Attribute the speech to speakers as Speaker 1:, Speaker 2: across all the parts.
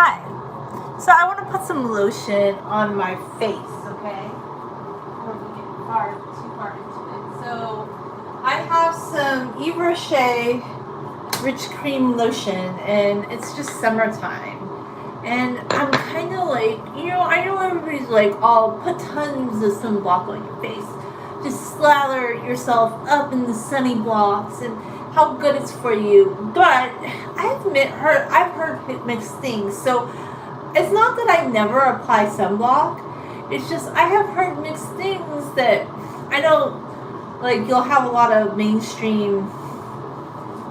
Speaker 1: Hi. So I want to put some lotion on my face, okay? Before we get too far into it. So I have some Yves Rocher Rich Cream Lotion, and it's just summertime. And I'm kind of like, I know everybody's like, oh, put tons of sunblock on your face. Just slather yourself up in the sunny blocks and how good it's for you. But I've heard mixed things. So it's not that I never apply sunblock. It's just I have heard mixed things that I know, like you'll have a lot of mainstream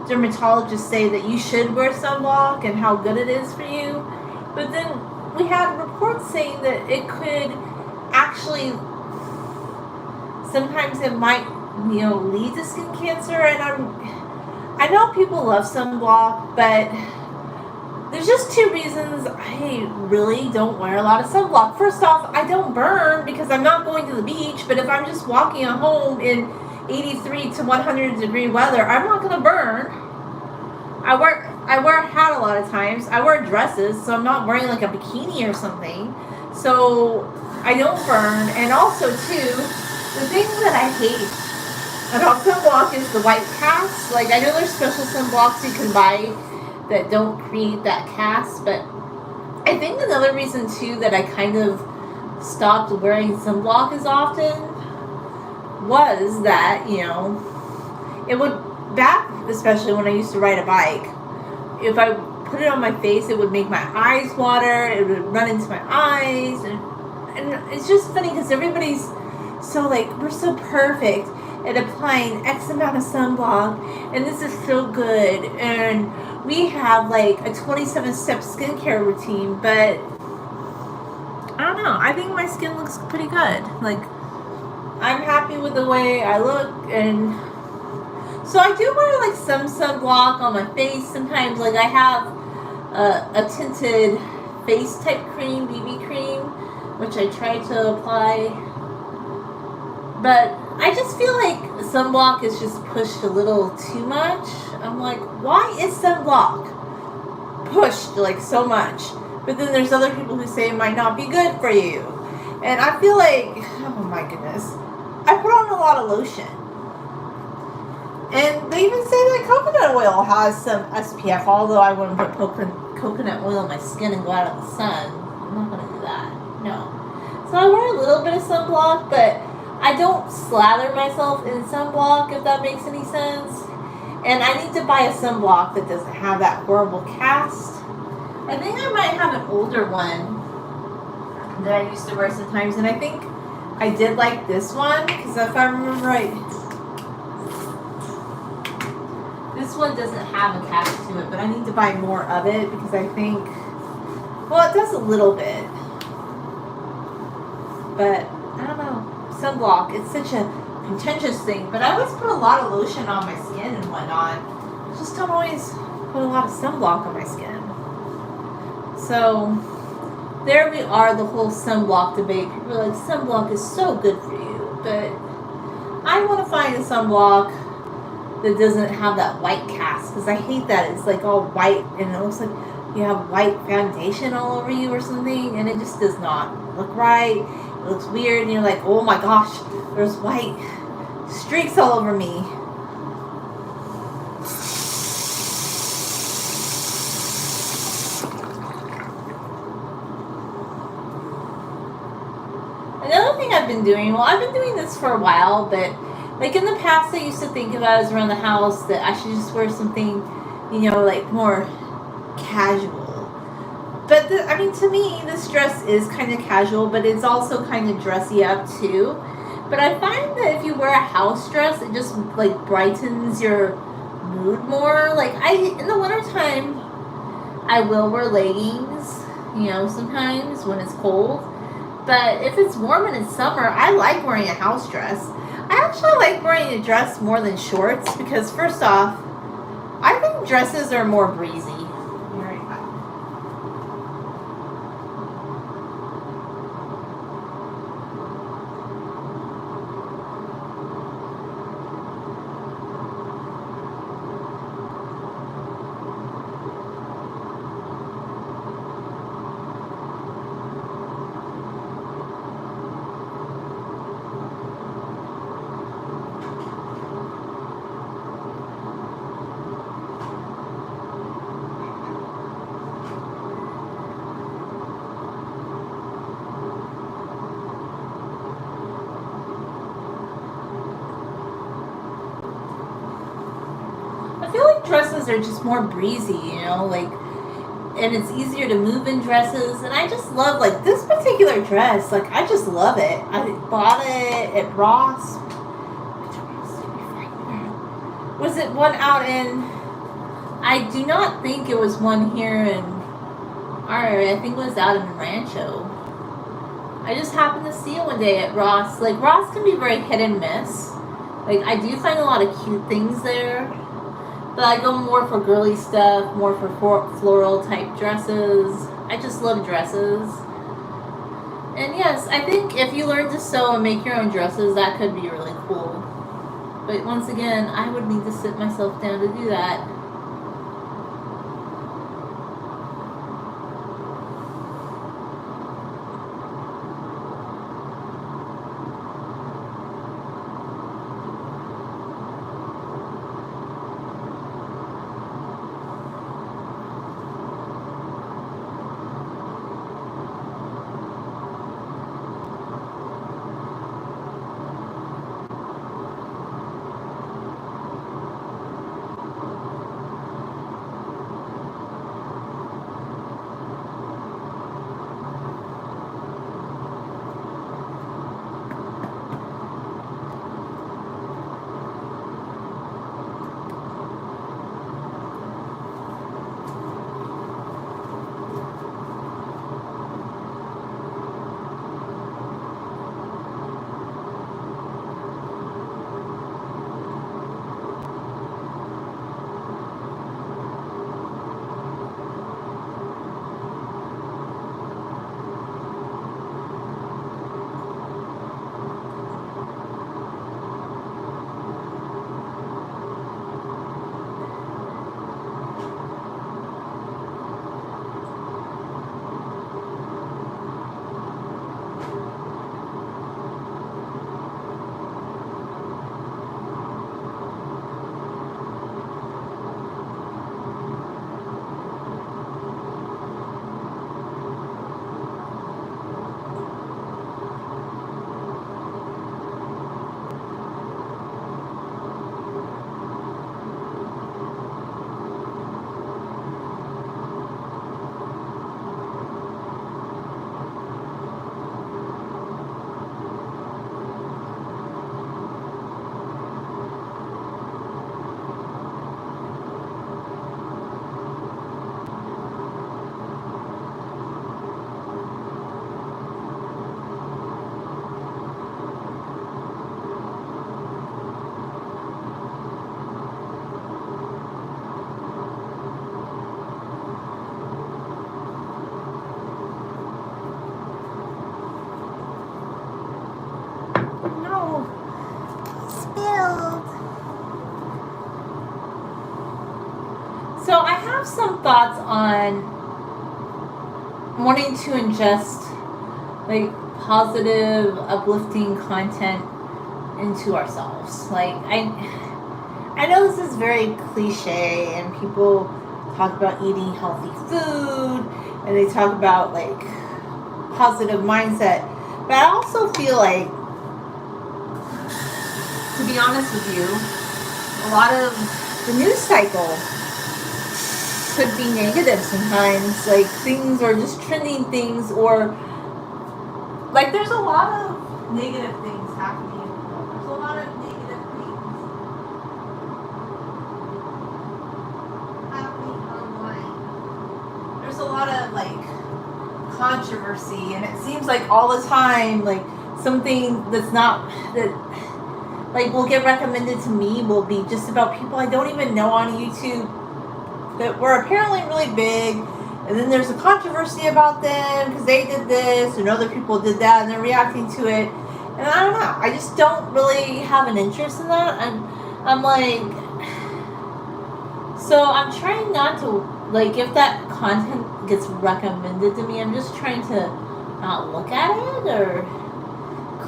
Speaker 1: dermatologists say that you should wear sunblock and how good it is for you. But then we had reports saying that it could actually, sometimes it might, lead to skin cancer. And I know people love sunblock, but there's just two reasons I really don't wear a lot of sunblock. First off, I don't burn because I'm not going to the beach, but if I'm just walking at home in 83 to 100 degree weather, I'm not going to burn. I wear a hat a lot of times. I wear dresses, so I'm not wearing like a bikini or something. So I don't burn. And also too, the thing that I hate about sunblock is the white cast. Like I know there's special sunblocks you can buy that don't create that cast, but I think another reason too that I kind of stopped wearing sunblock as often was that, it would, back especially when I used to ride a bike, if I put it on my face, it would make my eyes water, it would run into my eyes, and it's just funny because everybody's so like, we're so perfect at applying X amount of sunblock, and this is so good, and we have like a 27-step skincare routine, but I don't know, I think my skin looks pretty good. Like, I'm happy with the way I look, and so I do wear like some sunblock on my face sometimes. Like I have a tinted face type cream, BB cream, which I try to apply, but I just feel like sunblock is just pushed a little too much. I'm like, why is sunblock pushed like so much? But then there's other people who say it might not be good for you. And I feel like, oh my goodness, I put on a lot of lotion. And they even say that coconut oil has some SPF, although I wouldn't put coconut oil on my skin and go out in the sun. I'm not going to do that. No. So I wear a little bit of sunblock, but I don't slather myself in sunblock, if that makes any sense. And I need to buy a sunblock that doesn't have that horrible cast. I think I might have an older one that I used to wear sometimes, and I think I did like this one, because if I remember right, this one doesn't have a cast to it, but I need to buy more of it, because I think, well, it does a little bit, but I don't know. Sunblock, it's such a contentious thing, but I always put a lot of lotion on my skin and whatnot. I just don't always put a lot of sunblock on my skin. So there we are, the whole sunblock debate. People are like, sunblock is so good for you, but I want to find a sunblock that doesn't have that white cast, because I hate that it's like all white and it looks like you have white foundation all over you or something, and it just does not look right. It looks weird, and you're like, oh my gosh, there's white streaks all over me. Another thing I've been doing, well, I've been doing this for a while, but like in the past, I used to think if I was around the house that I should just wear something, like more casual. But to me, this dress is kind of casual, but it's also kind of dressy up too. But I find that if you wear a house dress, it just like brightens your mood more. Like in the wintertime, I will wear leggings, sometimes when it's cold. But if it's warm and it's summer, I like wearing a house dress. I actually like wearing a dress more than shorts, because first off, I think dresses are more breezy. they're just more breezy, you know, like, and it's easier to move in dresses. And I just love, like, this particular dress. Like, I just love it. I bought it at Ross. Was it one out in? I do not think it was one here in our area. I think it was out in Rancho. I just happened to see it one day at Ross. Like, Ross can be very hit and miss. Like, I do find a lot of cute things there. But I go more for girly stuff, more for floral type dresses. I just love dresses. And yes, I think if you learn to sew and make your own dresses, that could be really cool. But once again, I would need to sit myself down to do that. So I have some thoughts on wanting to ingest like positive, uplifting content into ourselves. Like I know this is very cliche and people talk about eating healthy food and they talk about like positive mindset. But I also feel like, to be honest with you, a lot of the news cycle could be negative sometimes. Like things are just trending things, or like there's a lot of negative things happening. There's a lot of negative things happening online. There's a lot of like controversy, and it seems like all the time like something that's not that like will get recommended to me will be just about people I don't even know on YouTube that were apparently really big, and then there's a controversy about them because they did this and other people did that and they're reacting to it, and I don't know, I just don't really have an interest in that. And I'm like, so I'm trying not to, like, if that content gets recommended to me, I'm just trying to not look at it or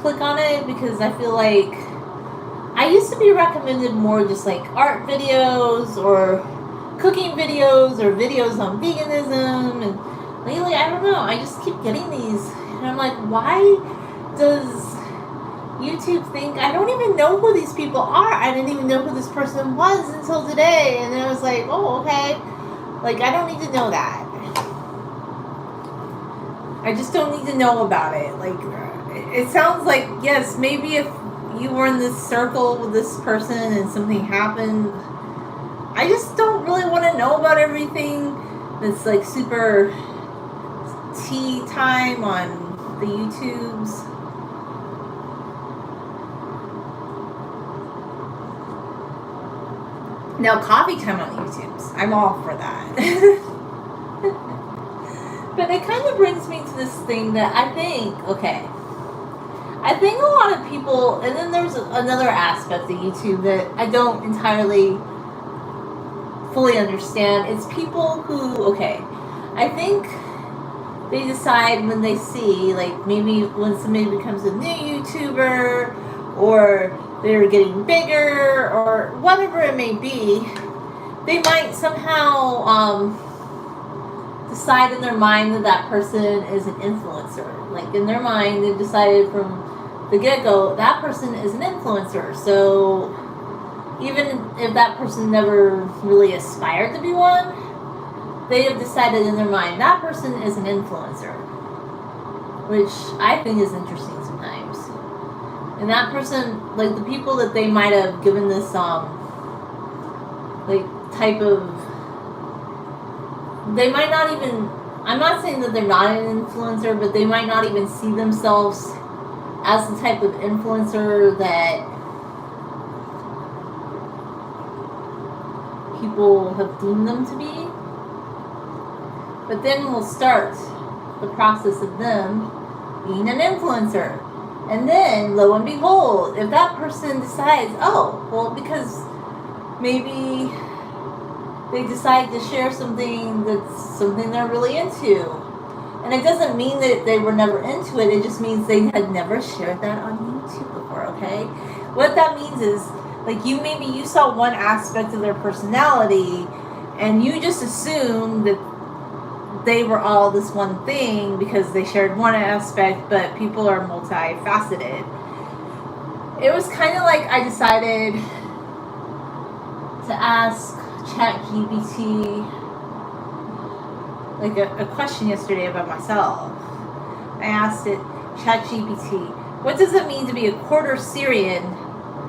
Speaker 1: click on it, because I feel like I used to be recommended more just like art videos or cooking videos or videos on veganism, and lately I don't know, I just keep getting these and I'm like, why does YouTube think I don't even know who these people are. I didn't even know who this person was until today, and it was like, oh, okay. Like, I don't need to know that. I just don't need to know about it. Like, it sounds like, yes, maybe if you were in this circle with this person and something happened, I just don't really want to know about everything that's like super tea time on the YouTubes. Now, coffee time on the YouTubes, I'm all for that. But it kind of brings me to this thing that I think, okay, I think a lot of people, and then there's another aspect of YouTube that I don't entirely fully understand. It's people who, okay, I think they decide when they see, like, maybe when somebody becomes a new YouTuber, or they're getting bigger, or whatever it may be, they might somehow decide in their mind that that person is an influencer. Like, in their mind, they've decided from the get-go, that person is an influencer. So even if that person never really aspired to be one, they have decided in their mind that person is an influencer, which I think is interesting sometimes. And that person, like the people that they might have given this like type of, they might not even, I'm not saying that they're not an influencer, but they might not even see themselves as the type of influencer that people have deemed them to be. But then we'll start the process of them being an influencer. And then, lo and behold, if that person decides, oh, well, because maybe they decide to share something that's something they're really into. And it doesn't mean that they were never into it. It just means they had never shared that on YouTube before, okay? What that means is, like, you saw one aspect of their personality, and you just assumed that they were all this one thing because they shared one aspect, but people are multifaceted. It was kind of like I decided to ask ChatGPT like a question yesterday about myself. I asked it, ChatGPT, what does it mean to be a quarter Syrian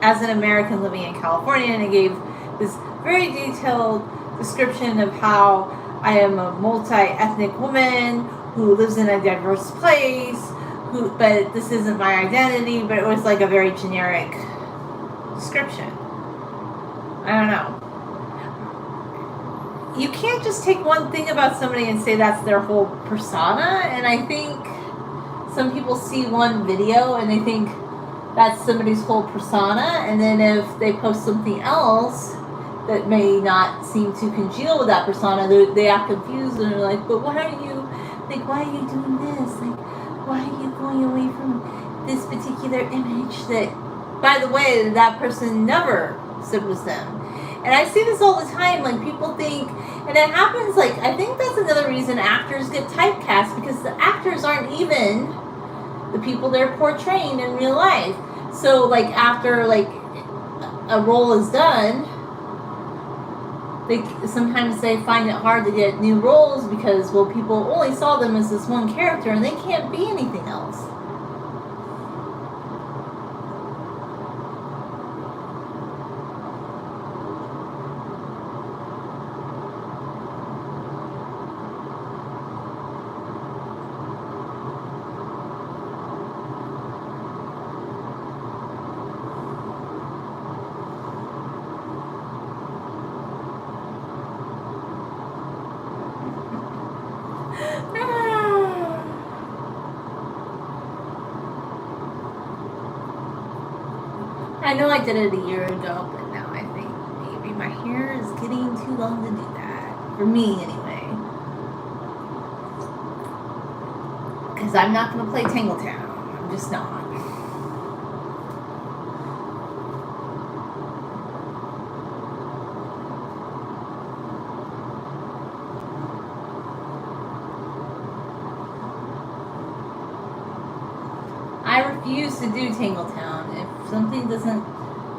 Speaker 1: as an American living in California? And it gave this very detailed description of how I am a multi-ethnic woman who lives in a diverse place, but this isn't my identity, but it was like a very generic description. I don't know. You can't just take one thing about somebody and say that's their whole persona, and I think some people see one video and they think that's somebody's whole persona, and then if they post something else that may not seem to congeal with that persona, they act confused and they're like, but why are you doing this? Like, why are you going away from this particular image that, by the way, that person never said was them? And I see this all the time, like people think, and it happens, like, I think that's another reason actors get typecast, because the actors aren't even the people they're portraying in real life. So, like, after, like, a role is done, sometimes they find it hard to get new roles because, well, people only saw them as this one character and they can't be anything else. I know I did it a year ago, but now I think maybe my hair is getting too long to do that. For me, anyway. Because I'm not going to play Tangletown. I'm just not. I refuse to do Tangletown. If something doesn't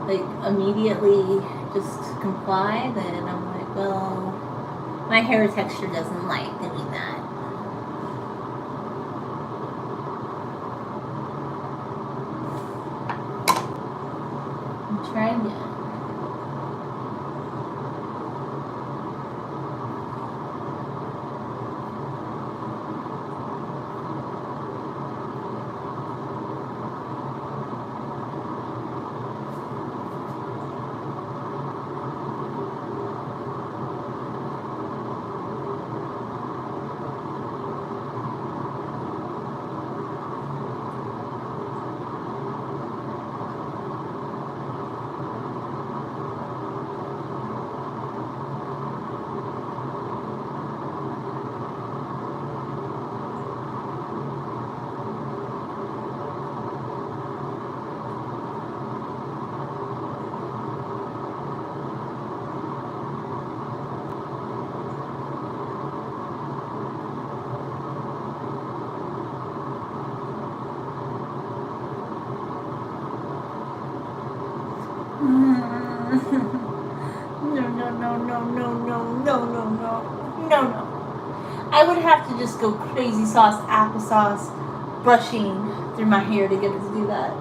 Speaker 1: like immediately just comply, then I'm like, well, my hair texture doesn't like doing that. Try again. No. I would have to just go crazy sauce, applesauce, brushing through my hair to get it to do that.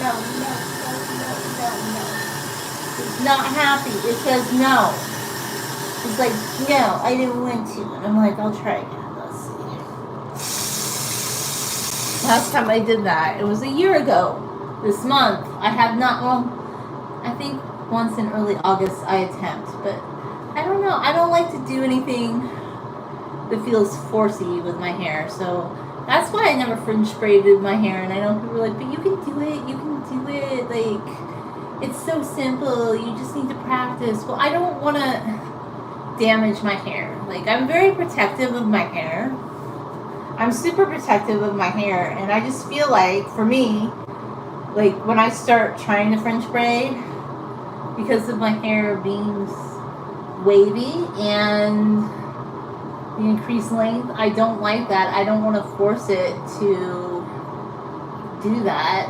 Speaker 1: No. It's not happy. It says no. It's like, no, I didn't want to. And I'm like, I'll try again. Let's see. Last time I did that, it was a year ago. This month, I have not, well, I think once in early August I attempt, but I don't know. I don't like to do anything that feels forcey with my hair, so that's why I never fringe braided my hair. And I know people are like, but you can do it, like, it's so simple, you just need to practice. Well, I don't want to damage my hair. Like, I'm very protective of my hair. I'm super protective of my hair, and I just feel like, for me, like, when I start trying to fringe braid, because of my hair being wavy and the increased length, I don't like that. I don't want to force it to do that.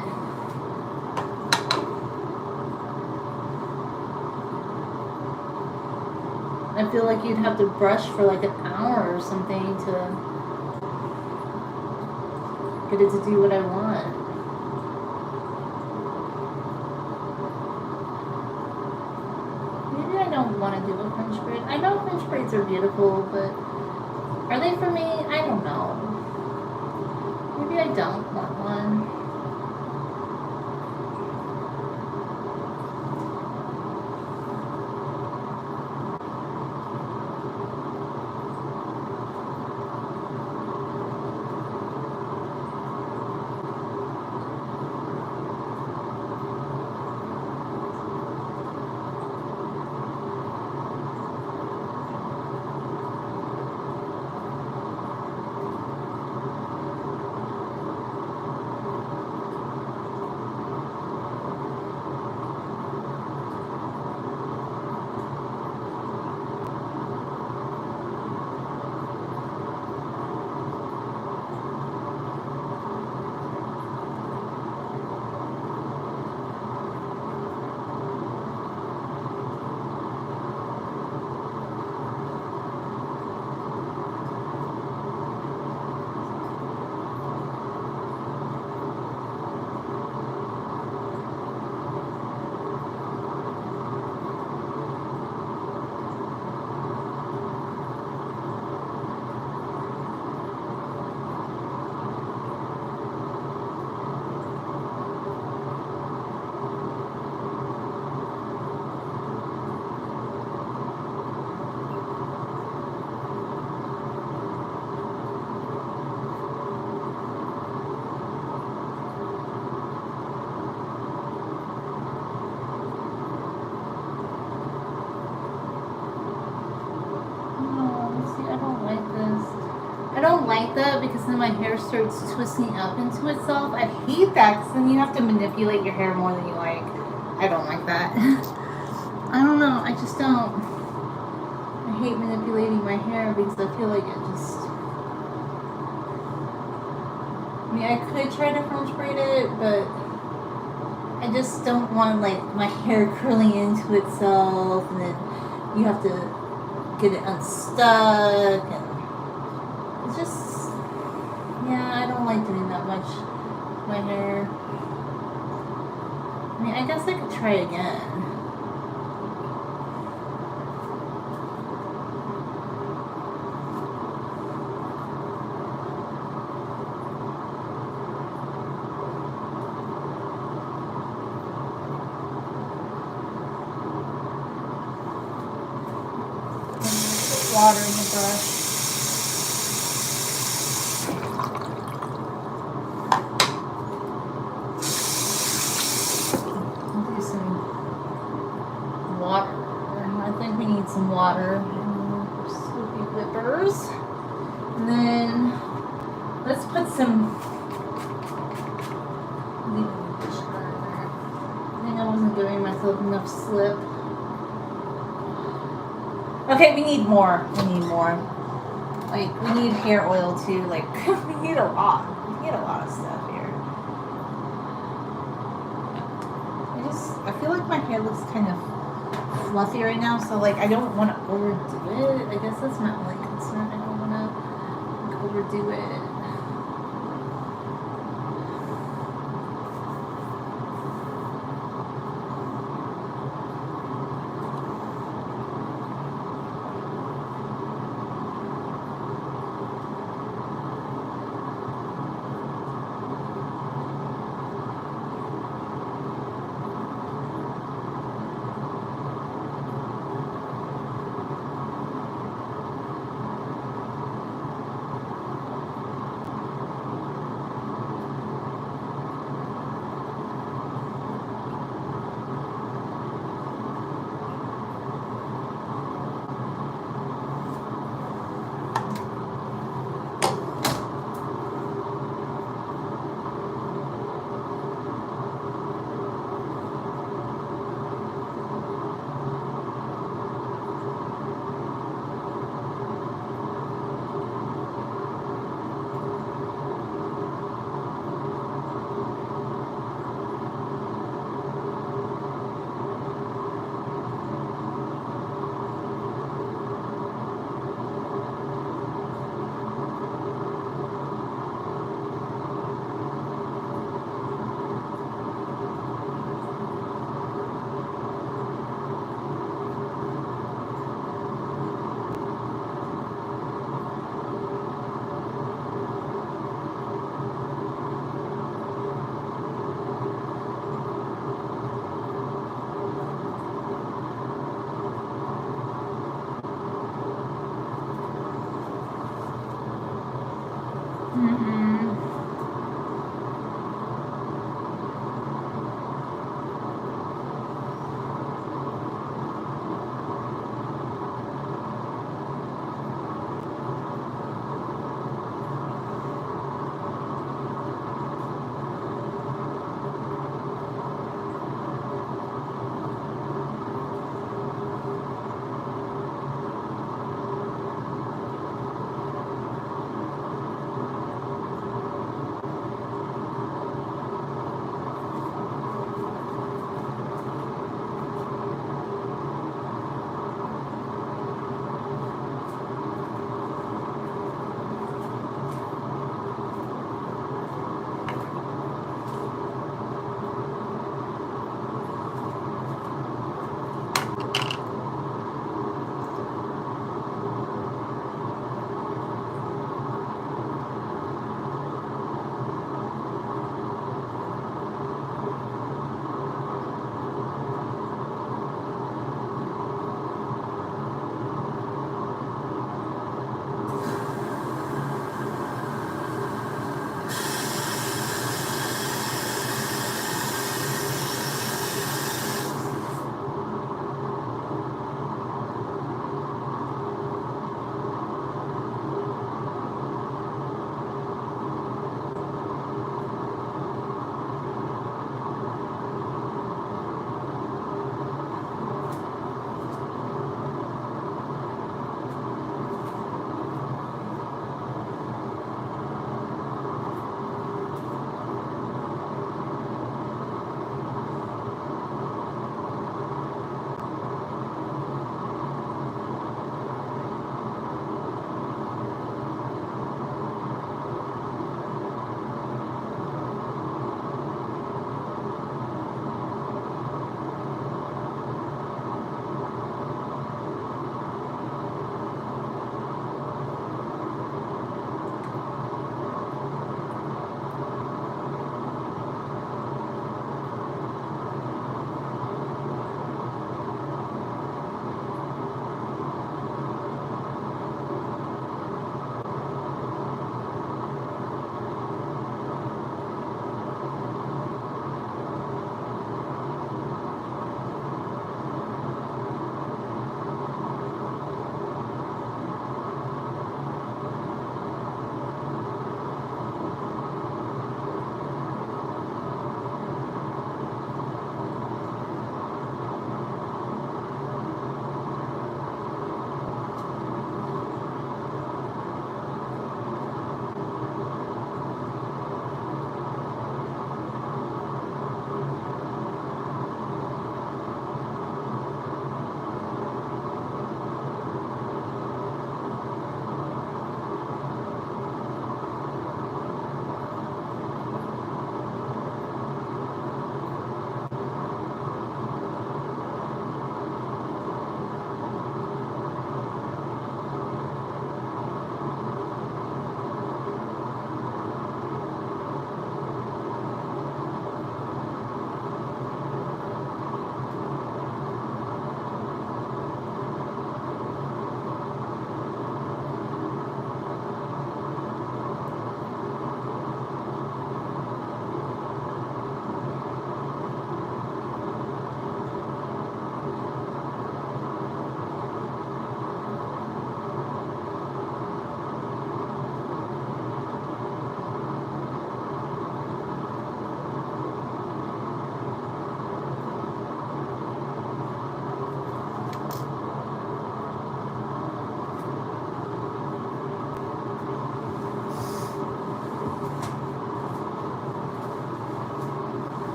Speaker 1: I feel like you'd have to brush for like an hour or something to get it to do what I want. Maybe I don't want to do a fringe braid. I know fringe braids are beautiful, but are they for me? I don't know. Maybe I don't want one. That because then my hair starts twisting up into itself. I hate that because then you have to manipulate your hair more than you like. I don't like that. I don't know. I just don't. I hate manipulating my hair because I feel like it just mean, I could try to French braid it, but I just don't want like my hair curling into itself, and then you have to get it unstuck, and it's just, yeah, I don't like doing that much to my hair. I mean, I guess I could try again. Water in the brush. I'll do some water. I think we need some water. Soapy whippers. And then let's put some. I think I wasn't giving myself enough slip. Okay, we need more. We need more. Like, we need hair oil too. Like, we need a lot. We need a lot of stuff here. I feel like my hair looks kind of fluffy right now, so like I don't want to overdo it. I guess that's my only concern. I don't want to overdo it.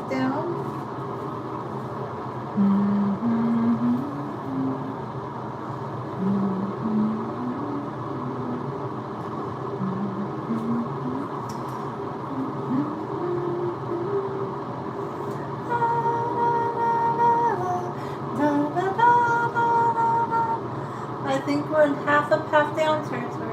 Speaker 1: down. I think we're in half up, half down territory.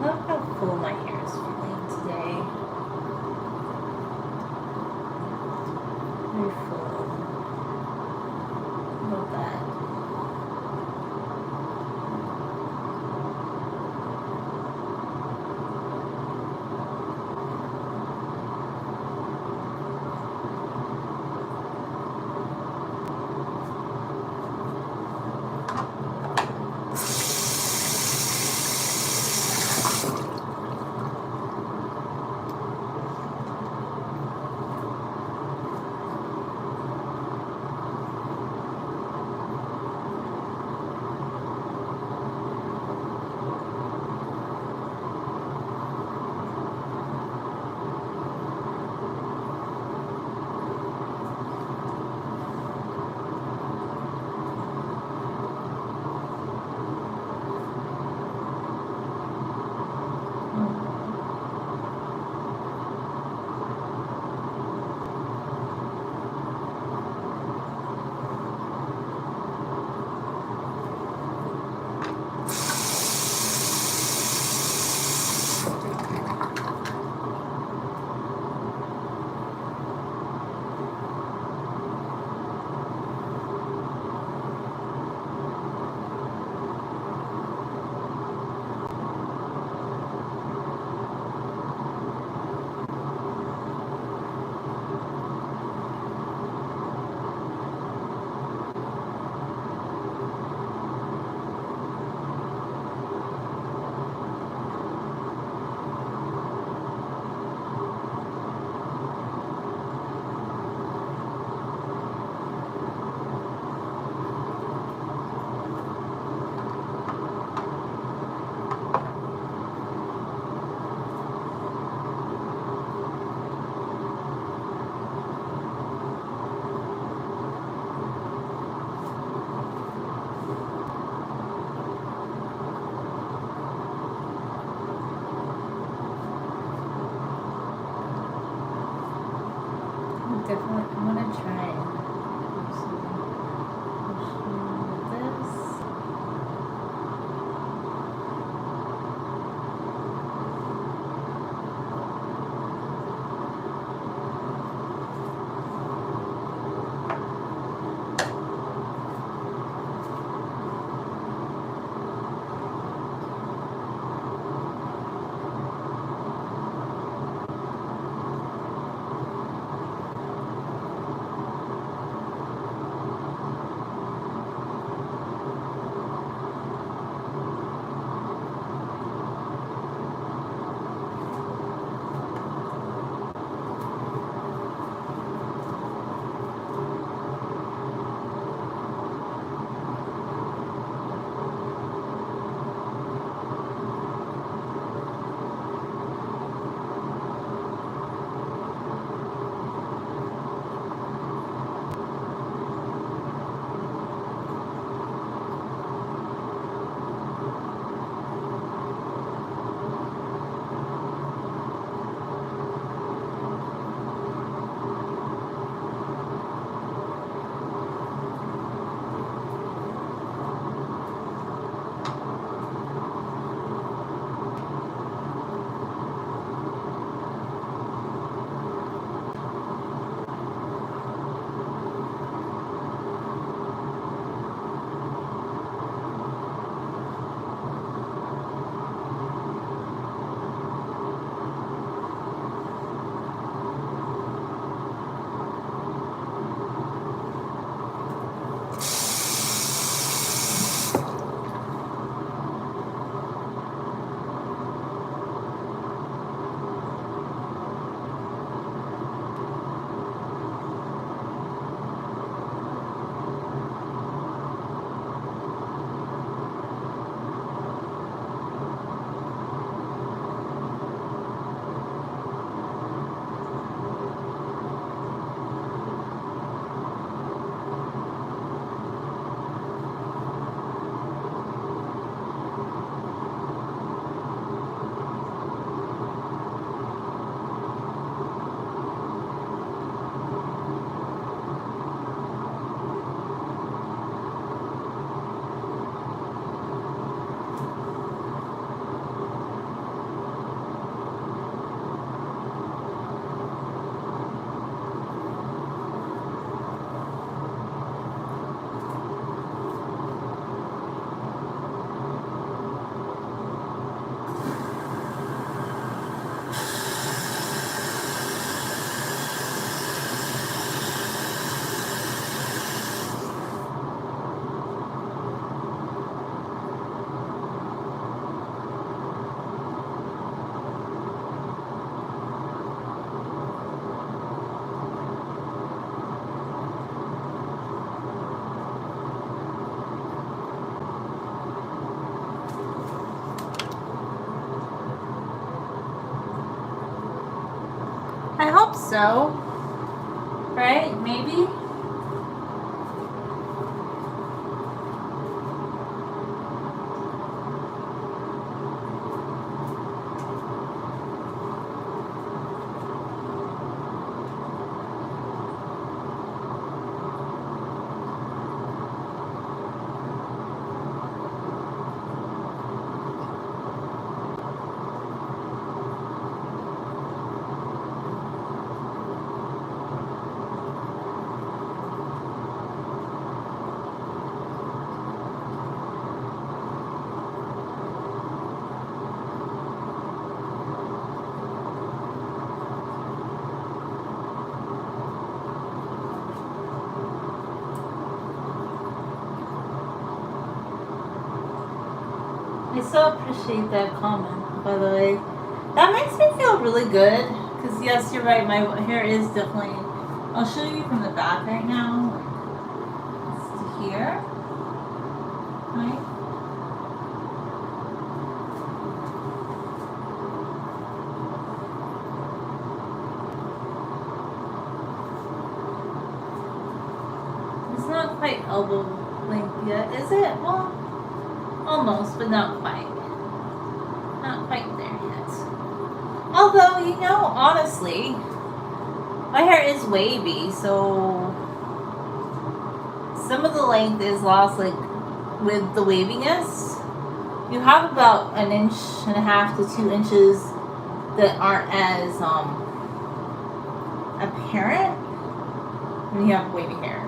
Speaker 1: love how full my hair is feeling today. Very full. Love that. Definitely, I'm gonna try and do some motion with this. hope so. Right? Maybe? I so appreciate that comment, by the way. That makes me feel really good. Because, yes, you're right. My hair is definitely... I'll show you from the back right now. It's to here. Right? It's not quite elbow length yet, is it? Well... Almost, but not quite. Not quite there yet. Although, you know, honestly, my hair is wavy, so some of the length is lost, like, with the waviness. You have about 1.5 to 2 inches that aren't as apparent when you have wavy hair.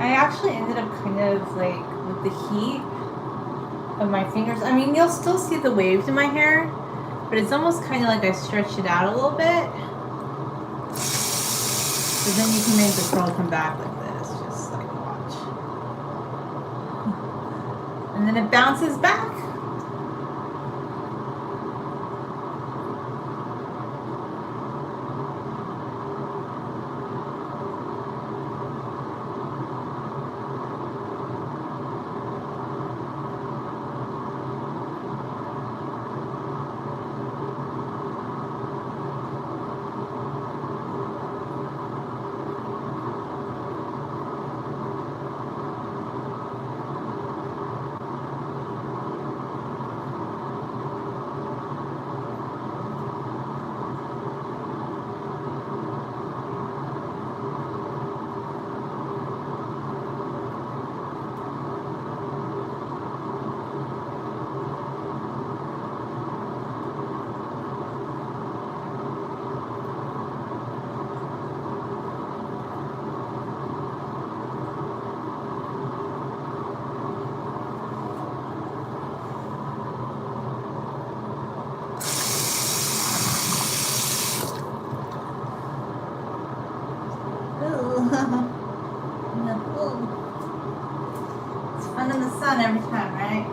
Speaker 1: I actually ended up kind of like with the heat of my fingers. I mean, you'll still see the waves in my hair, but it's almost kind of like I stretched it out a little bit. But then you can make the curl come back like this, just like watch. And then it bounces back. It's fun in the sun every time, right?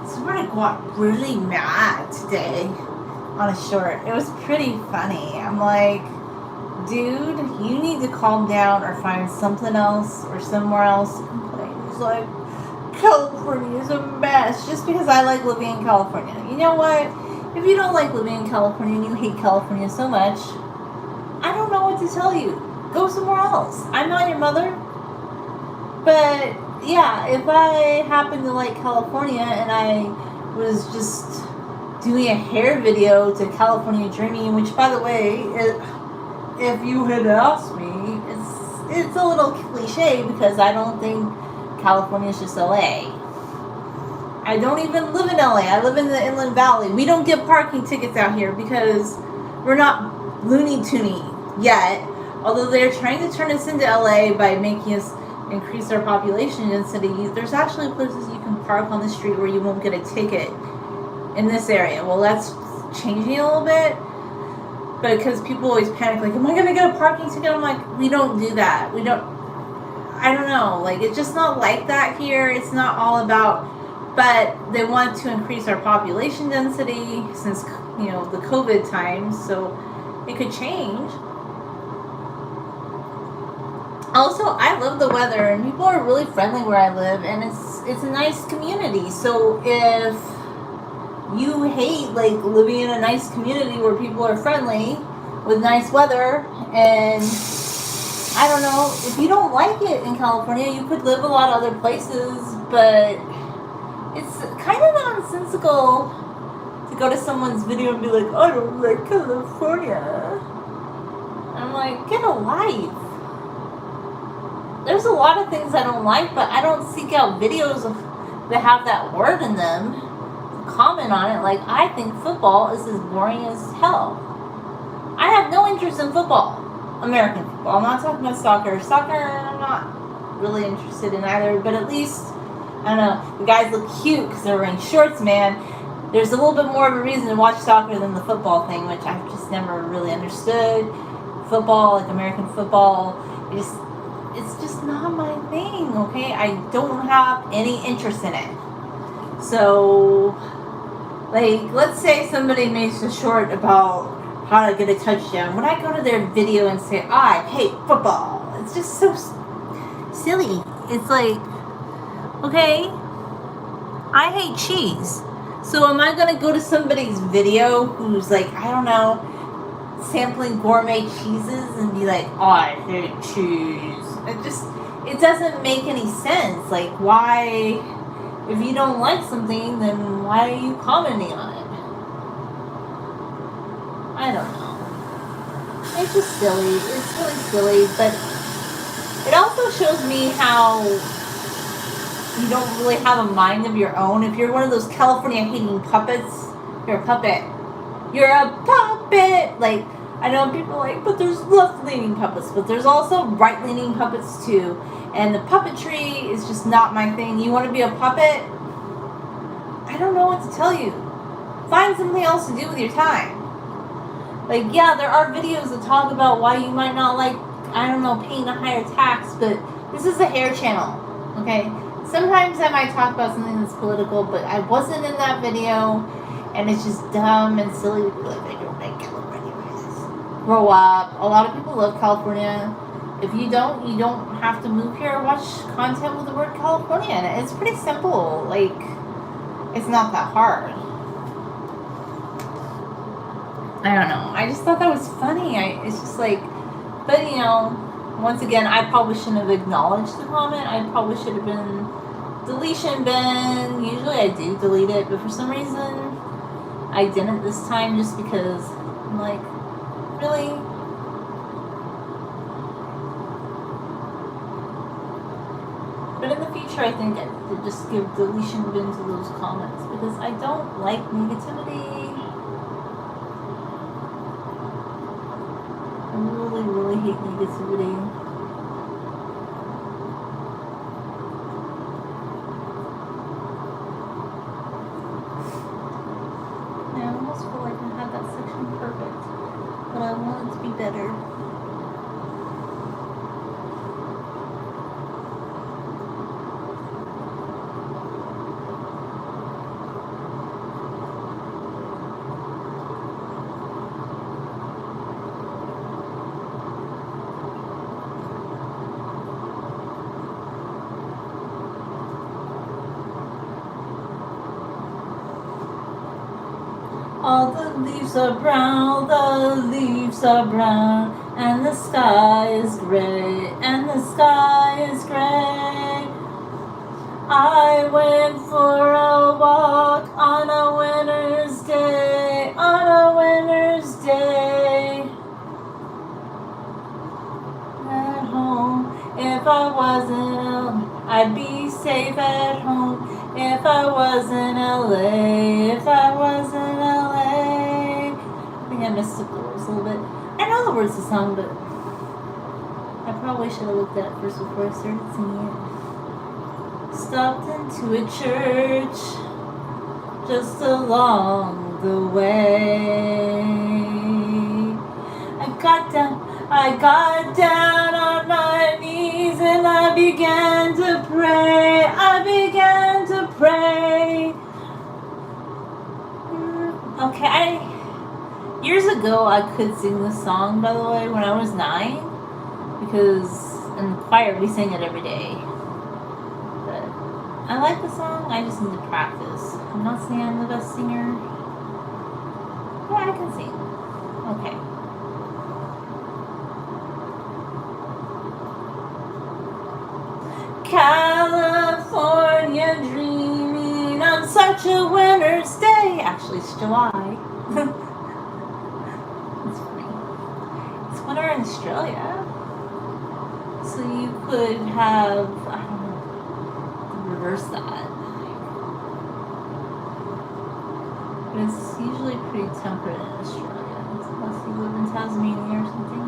Speaker 1: So I got really mad today on a short. It was pretty funny. I'm like, dude, you need to calm down or find something else or somewhere else to complain. He's like, California is a mess just because I like living in California. You know what? If you don't like living in California and you hate California so much, I don't know what to tell you. Go somewhere else. I'm not your mother. But yeah, if I happen to like California and I was just doing a hair video to California Dreaming, which by the way, if you had asked me, it's a little cliche because I don't think California is just LA. I don't even live in LA. I live in the Inland Valley. We don't get parking tickets out here because we're not Looney Toony yet. Although they're trying to turn us into LA by making us increase our population density, there's actually places you can park on the street where you won't get a ticket in this area. Well, that's changing a little bit. But because people always panic, like, am I going to get a parking ticket? I'm like, we don't do that. I don't know. Like, it's just not like that here. It's not all about, but they want to increase our population density since, the COVID times. So it could change. Also, I love the weather, and people are really friendly where I live, and it's a nice community. So if you hate living in a nice community where people are friendly with nice weather, and I don't know, if you don't like it in California, you could live a lot of other places, but it's kind of nonsensical to go to someone's video and be like, I don't like California. I'm like, get a life. There's a lot of things I don't like, but I don't seek out videos that have that word in them to comment on it. Like, I think football is as boring as hell. I have no interest in football. American football. I'm not talking about soccer. Soccer, I'm not really interested in either, but at least, I don't know, the guys look cute because they're wearing shorts, man. There's a little bit more of a reason to watch soccer than the football thing, which I've just never really understood. Football, like American football, it's just not my thing, okay? I don't have any interest in it. So, let's say somebody makes a short about how to get a touchdown. When I go to their video and say, I hate football, it's just so silly. It's like, okay, I hate cheese. So am I going to go to somebody's video who's I don't know, sampling gourmet cheeses and be like, I hate cheese? It doesn't make any sense. Why, if you don't like something, then why are you commenting on it? I don't know. It's just silly. It's really silly, but it also shows me how you don't really have a mind of your own. If you're one of those California hating puppets, you're a puppet. You're a puppet! I know people are like, but there's left-leaning puppets, but there's also right-leaning puppets too. And the puppetry is just not my thing. You want to be a puppet? I don't know what to tell you. Find something else to do with your time. Yeah, there are videos that talk about why you might not like, I don't know, paying a higher tax, but this is a hair channel, okay? Sometimes I might talk about something that's political, but I wasn't in that video, and it's just dumb and silly to be like, I don't like California. Grow up. A lot of people love California. If you don't have to move here or watch content with the word California in it. It's pretty simple. It's not that hard. I don't know. I just thought that was funny. It's just but once again, I probably shouldn't have acknowledged the comment. I probably should have been deletion bin. Usually I do delete it, but for some reason I didn't this time just because I'm like, really? But in the future, I think I could just give deletion bin to those comments because I don't like negativity. I really, really hate negativity. I almost feel like I had that section perfect, but I want it to be better. All the leaves are brown, the leaves are brown, and the sky is gray, and the sky is gray. I went for a walk on a winter's day, on a winter's day. safe at home. If I was in LA, if I was in LA. I think I missed the chorus a little bit. I know the words of the song, but I probably should have looked at it first before I started singing it. Stopped into a church just along the way. I got down on my knees and I began to pray. I began to pray. Okay, years ago I could sing this song, by the way, when I was 9, because in the choir we sang it every day. But I like the song, I just need to practice. I'm not saying I'm the best singer, but I can sing. Okay. California dreaming on such a winter's day. Actually, it's July. It's funny. It's winter in Australia. So you could have, I don't know, reverse that. But it's usually pretty temperate in Australia, unless you live in Tasmania or something.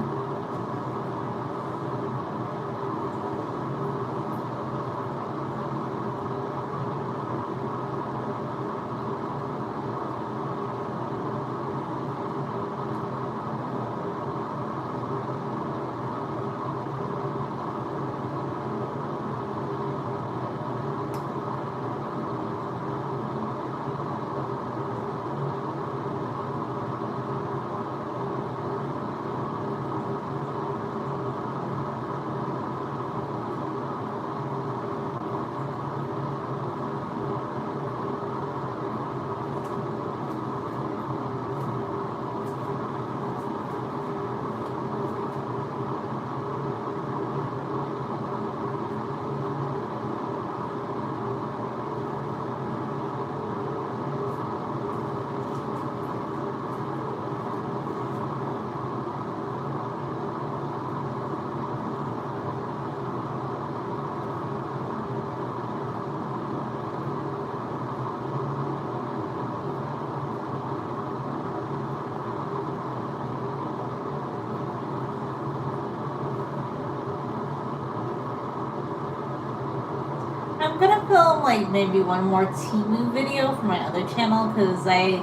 Speaker 1: I'm gonna film like maybe one more Temu video for my other channel because I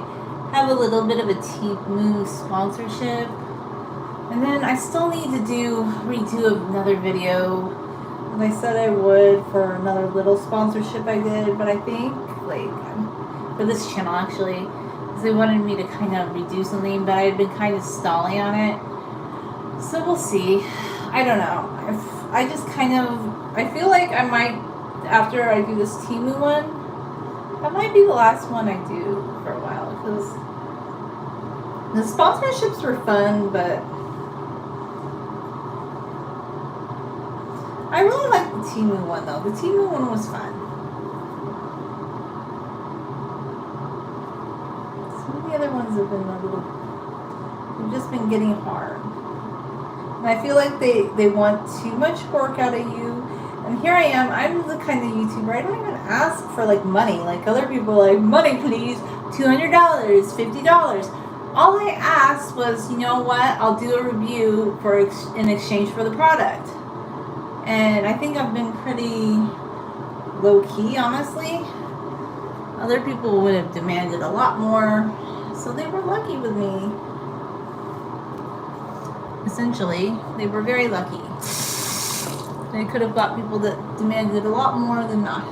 Speaker 1: have a little bit of a Temu sponsorship, and then I still need to redo another video. And I said I would for another little sponsorship I did, but I think like for this channel actually, because they wanted me to kind of redo something, but I had been kind of stalling on it. So we'll see. I don't know. I just kind of, I feel like I might, after I do this Temu one, that might be the last one I do for a while, because the sponsorships were fun, but I really like the Temu one though. The Temu one was fun. Some of the other ones have been a little, they've just been getting hard. And I feel like they want too much work out of you. And here I am, I'm the kind of YouTuber, I don't even ask for like money. Like other people are like, money please, $200, $50. All I asked was, you know what, I'll do a review in exchange for the product. And I think I've been pretty low key, honestly. Other people would have demanded a lot more, so they were lucky with me. Essentially, they were very lucky. They could have got people that demanded a lot more than not.